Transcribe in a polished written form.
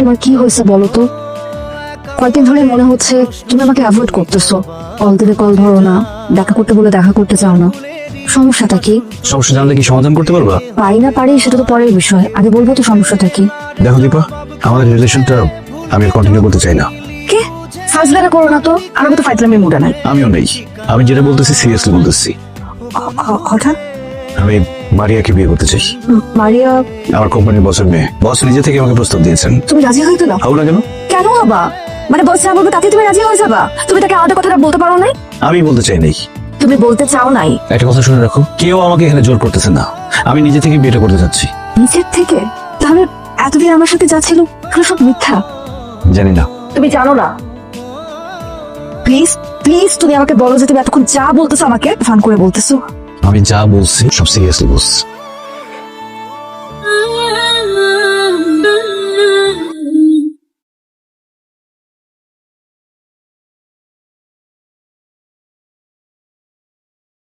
তোমার কি হয়েছে বলো তো? কয়েকদিন ধরে মনে হচ্ছে তুমি আমাকে অ্যাভয়েড করতেছো। কল দিলে কল ধরো না, দেখা করতে বলে দেখা করতে চাও না। সমস্যাটা কি? সমস্যা জানলে কি সমাধান করতে পারবা? পারি না পারি সেটা তো পরের বিষয়, আগে বলবো তো সমস্যাটা কি। দেখো দীপা, আমাদের রিলেশনটা আমি কন্টিনিউ করতে চাই না। কে? ফাজলামি করো না তো, আমাকে তো ফাইজলামির মুডে নাই। আমিও নেই, আমি যেটা বলতেছি সিরিয়াসলি বলতেছি। হঠাৎ আমি মারিয়াকে বিয়ে করতে চাই। মারিয়া? আমার কোম্পানির বসের মেয়ে। বস নিজে থেকে আমাকে প্রস্তাব দিয়েছেন। তুমি রাজি হইতে দাও? হবো না কেন? কেন হবা? মানে বস যা বলবে তাতে তুমি রাজি হয়ে যাবা? তুমি তাকে আমাদের কথাটা বলতে পারো নাই? আমি বলতে চাই নাই। তুমি বলতে চাও নাই? একটা কথা শুনে রাখো, কেউ আমাকে এখানে জোর করতেছে না, আমি নিজে থেকে বিয়েটা করতে চাচ্ছি। নিজের থেকে? তাহলে এতদিন আমার সাথে যা ছিল এগুলো সব মিথ্যা? জানি না। তুমি জানো না? প্লিজ প্লিজ তুমি আমাকে বলো যে তুমি এতক্ষণ যা বলতেছো আমাকে ফান করে বলতেছো। আমি যা বলছি সব সিরিয়াসলি বলছি।